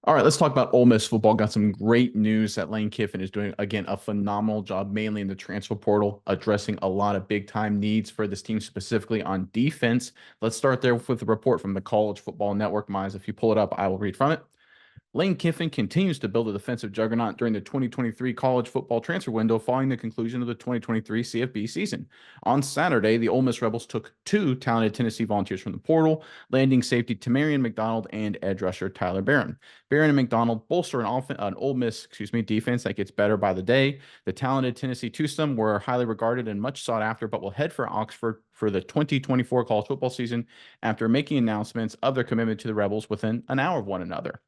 All right, let's talk about Ole Miss football. Got some great news that Lane Kiffin is doing, again, a phenomenal job, mainly in the transfer portal, addressing a lot of big time needs for this team, specifically on defense. Let's start there with a report from the College Football Network. Miles, if you pull it up, I will read from it. Lane Kiffin continues to build a defensive juggernaut during the 2023 college football transfer window following the conclusion of the 2023 CFB season. On Saturday, the Ole Miss Rebels took two talented Tennessee Volunteers from the portal, landing safety Tamarian McDonald and edge rusher Tyler Barron. Barron and McDonald bolster an Ole Miss, defense that gets better by the day. The talented Tennessee twosome were highly regarded and much sought after, but will head for Oxford for the 2024 college football season after making announcements of their commitment to the Rebels within an hour of one another.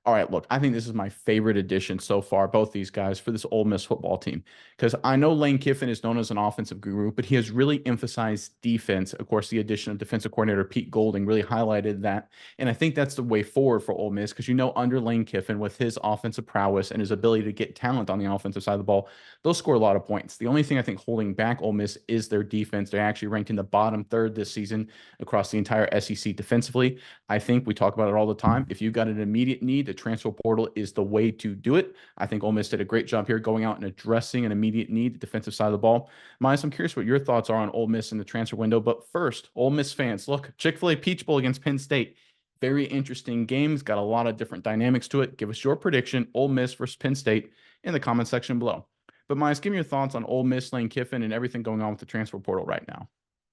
All right, look, I think this is my favorite addition so far, both these guys, for this Ole Miss football team. Because I know Lane Kiffin is known as an offensive guru, but he has really emphasized defense. Of course, the addition of defensive coordinator Pete Golding really highlighted that. And I think that's the way forward for Ole Miss, because under Lane Kiffin, with his offensive prowess and his ability to get talent on the offensive side of the ball, they'll score a lot of points. The only thing I think holding back Ole Miss is their defense. They're actually ranked in the bottom third this season across the entire SEC defensively. I think we talk about it all the time. If you've got an immediate need, the transfer portal is the way to do it. I think Ole Miss did a great job here going out and addressing an immediate need, the defensive side of the ball. Miles, I'm curious what your thoughts are on Ole Miss in the transfer window. But first, Ole Miss fans, look, Chick-fil-A Peach Bowl against Penn State. Very interesting games, got a lot of different dynamics to it. Give us your prediction, Ole Miss versus Penn State, in the comment section below. But Miles, give me your thoughts on Ole Miss, Lane Kiffin, and everything going on with the transfer portal right now.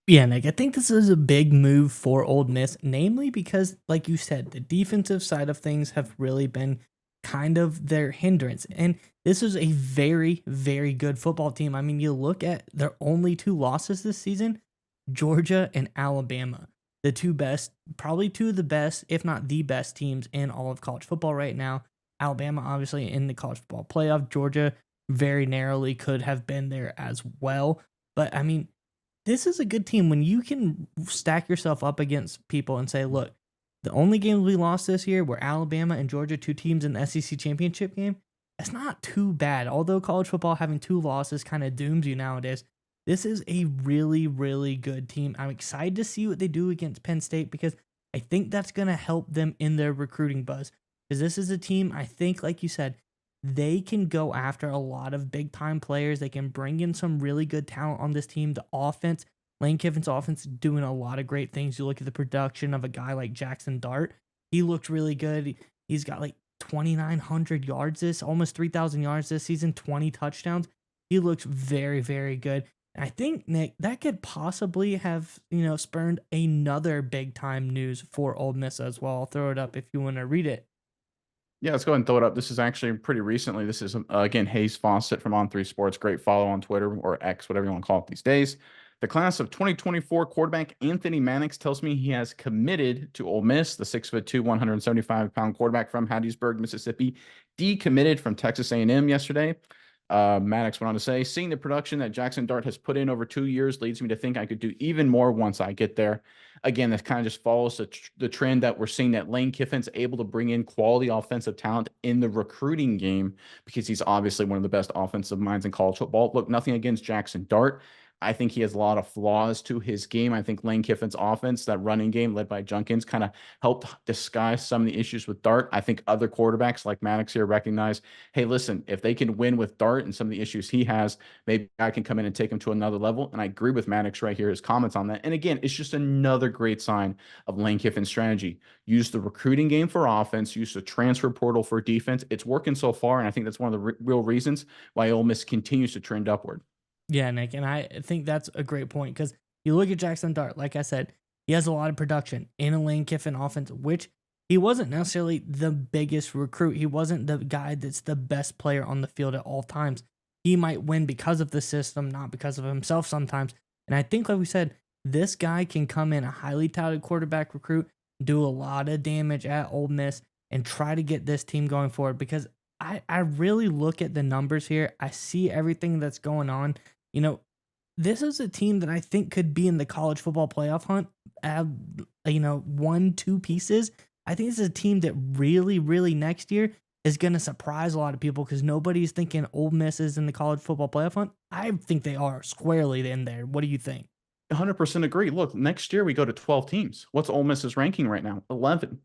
Yeah, Nick, I think this is a big move for Ole Miss, namely because, like you said, the defensive side of things have really been kind of their hindrance. And this is a very, very good football team. I mean, you look at their only two losses this season, Georgia and Alabama, the two best, probably two of the best, if not the best teams in all of college football right now. Alabama, obviously, in the college football playoff. Georgia very narrowly could have been there as well. But I mean, this is a good team when you can stack yourself up against people and say, look, the only games we lost this year were Alabama and Georgia, two teams in the SEC championship game. That's not too bad. Although college football having two losses kind of dooms you nowadays, this is a really, really good team. I'm excited to see what they do against Penn State because I think that's going to help them in their recruiting buzz. Because this is a team, I think, like you said, they can go after a lot of big time players. They can bring in some really good talent on this team. The offense, Lane Kiffin's offense, is doing a lot of great things. You look at the production of a guy like Jackson Dart. He looked really good. He's got like 2,900 yards almost 3,000 yards this season, 20 touchdowns. He looks very, very good. And I think, Nick, that could possibly have, spurned another big time news for Ole Miss as well. I'll throw it up if you want to read it. Yeah, let's go ahead and throw it up. This is actually pretty recently. This is, again, Hayes Fawcett from On3 Sports. Great follow on Twitter or X, whatever you want to call it these days. The class of 2024 quarterback Anthony Mannix tells me he has committed to Ole Miss. The 6'2", 175-pound quarterback from Hattiesburg, Mississippi, decommitted from Texas A&M yesterday. Maddox went on to say, seeing the production that Jackson Dart has put in over 2 years leads me to think I could do even more once I get there. Again, this kind of just follows the trend that we're seeing that Lane Kiffin's able to bring in quality offensive talent in the recruiting game because he's obviously one of the best offensive minds in college football. Look, nothing against Jackson Dart. I think he has a lot of flaws to his game. I think Lane Kiffin's offense, that running game led by Junkins, kind of helped disguise some of the issues with Dart. I think other quarterbacks like Maddox here recognize, hey, listen, if they can win with Dart and some of the issues he has, maybe I can come in and take him to another level. And I agree with Maddox right here, his comments on that. And again, it's just another great sign of Lane Kiffin's strategy. Use the recruiting game for offense, use the transfer portal for defense. It's working so far, and I think that's one of the real reasons why Ole Miss continues to trend upward. Yeah, Nick, and I think that's a great point because you look at Jackson Dart, like I said, he has a lot of production in a Lane Kiffin offense, which he wasn't necessarily the biggest recruit. He wasn't the guy that's the best player on the field at all times. He might win because of the system, not because of himself sometimes. And I think, like we said, this guy can come in a highly touted quarterback recruit, do a lot of damage at Ole Miss, and try to get this team going forward because I really look at the numbers here. I see everything that's going on. This is a team that I think could be in the college football playoff hunt. One, two pieces. I think this is a team that really, really next year is going to surprise a lot of people because nobody's thinking Ole Miss is in the college football playoff hunt. I think they are squarely in there. What do you think? 100% agree. Look, next year we go to 12 teams. What's Ole Miss's ranking right now? 11.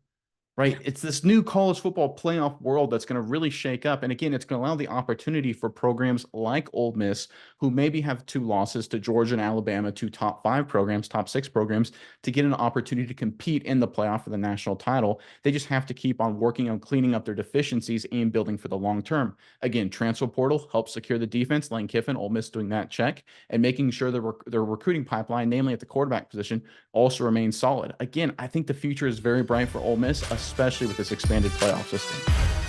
right? It's this new college football playoff world that's going to really shake up. And again, it's going to allow the opportunity for programs like Ole Miss, who maybe have two losses to Georgia and Alabama, two top five programs, top six programs, to get an opportunity to compete in the playoff for the national title. They just have to keep on working on cleaning up their deficiencies and building for the long term. Again, transfer portal helps secure the defense. Lane Kiffin, Ole Miss doing that check, and making sure their recruiting pipeline, namely at the quarterback position, also remains solid. Again, I think the future is very bright for Ole Miss, especially with this expanded playoff system.